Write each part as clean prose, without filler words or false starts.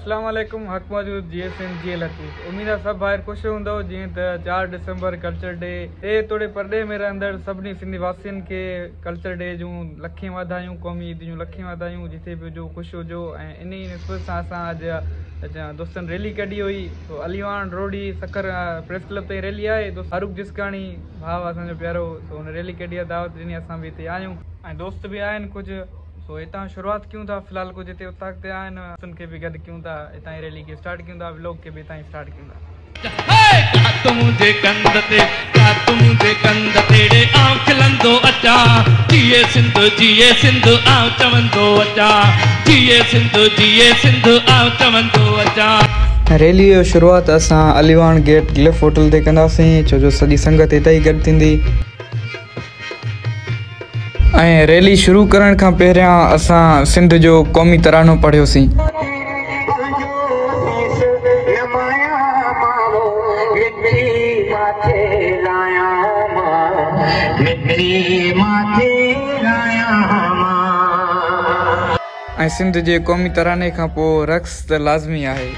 अस्सलाम वालेकुम हक मौजूद GSM जी लतीफ़। उम्मीद है सब भाई खुश हूंदो। जीअं त 4 डिसंबर कल्चर डे ते तोड़े परॾे में रहंदड़ सभिनी सिंधी वासियुनि खे कल्चर डे जूं लखें वाधायूं, क़ौमी ईद जूं लखें वाधायूं। जिथे बि हुजो ख़ुशि हुजो। ऐं इन ई निस्बत सां असां अॼु दोस्तनि रैली कढी हुई। तो अलीवान रोडी सखर प्रेस क्लब ताईं रैली आहे। दोस्त फारूक जिसकाणी भाउ असांजो प्यारो, तो हुन रैली कढी आहे, दावत ॾिनी, असां बि हिते आहियूं ऐं दोस्त बि आहिनि कुझु। तो हितां शुरुआत कयूं था। फिलहाल कुछ हिते उतां ते आहिनि, उनके भी गॾु कयूं था। हितां जी रैली खे स्टार्ट कयूं था, व्लॉग खे भी हितां स्टार्ट कयूं था। तुझे कंद तेरे आऊं खिलंदो अचा, जिए सिंधु आऊं चवंदो अचा, जिए सिंधु आऊं चवंदो अचा। रैली जो शुरुआत असां अलीवान गेट ग्लिफ होटल ते कंदासीं, छो जो सॼी संगत हितां ई गॾु थींदी। ऐं रैली शुरू करण खां पहिरियां असां सिंध जो क़ौमी तरानो पढ़ियोसीं। ऐं सिंध जे क़ौमी तराने खां पोइ रक़्स त लाज़मी आहे।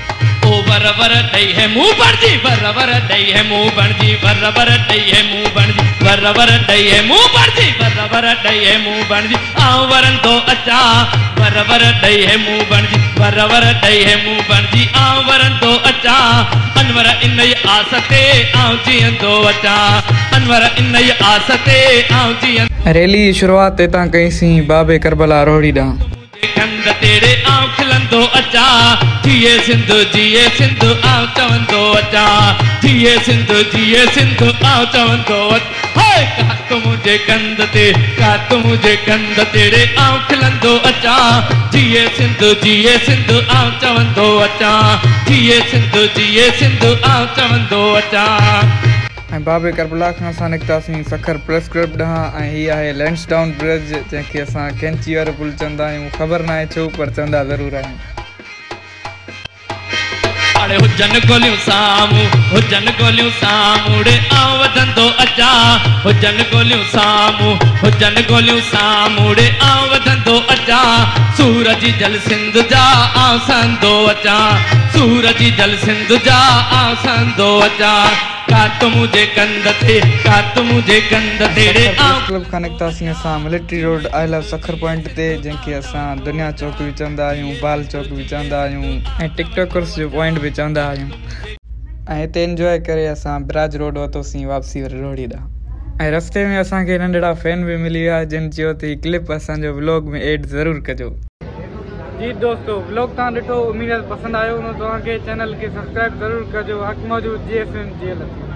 ओ बरबर दई है मुंह बणजी, बरबर दई है मुंह बणजी, बरबर दई है मुंह बणजी, बरबर दई है मुंह बणजी, बरबर दई है मुंह बणजी, आऊं वरंदो अचा, बरबर दई है मुंह बणजी, बरबर दई है मुंह बणजी, आऊं वरंदो अचा। अनवर इन ई आस ते आऊं जीअंदो अचा, अनवर इन ई आस ते आऊं जीअंदो। रैली जी शुरुआत हितां कईसीं बाबे करबला रोहड़ी ॾांहुं। कंद तेरे आऊं खिलंदो अचा, जिए सिंधु आऊं चवंदो अचा, जिए सिंधु आऊं चवंदो अचा। का तू मुझे कंद तेरे आऊं खिलंदो अचा, जिए सिंधु आऊं चवंदो अचा, जिए सिंधु आऊं चवंदो अचा। ऐं बाबे करबला खां असां निकितासीं सखर प्रेस क्लब ॾांहुं। ऐं हीअ आहे लैंड्सडाउन ब्रिज, जंहिंखे असां कैंची वारो पुल चवंदा आहियूं। ख़बर न आहे छो, पर चवंदा ज़रूरु आहियूं। हुजन गोलियूं साम्हूं रे आऊं वधंदो अचा, हुजन गोलियूं साम्हूं रे आऊं वधंदो अचा। सूरज जल सिंध जा आऊं सहंदो अचा, सूरज जल सिंध जा आऊं सहंदो अचा। का तू मुझे कंद तेरे आऊं। क्लब खां निकितासीं असां military road I love Sukkur point ते, जंहिंखे असां दुनिया चौक बि चवंदा आहियूं, बाल चौक बि चवंदा आहियूं ऐं टिकटॉकर्स जो पॉइंट बि चवंदा आहियूं। ऐं हिते इंजॉय करे असां बिराज रोड वरितोसीं वापसी वारी रोहड़ी ॾांहुं। ऐं रस्ते में असांखे नंढड़ा फैन बि मिली विया, जिन चयो त हीअ क्लिप असांजो व्लॉग में एड ज़रूरु कजो। जी दोस्तों, व्लॉग तव्हां ॾिठो, उम्मीद पसंदि आयो हूंदो। तव्हांखे चैनल खे सब्सक्राइब ज़रूरु कजो। हक मौजूद GSM जी लतीफ़।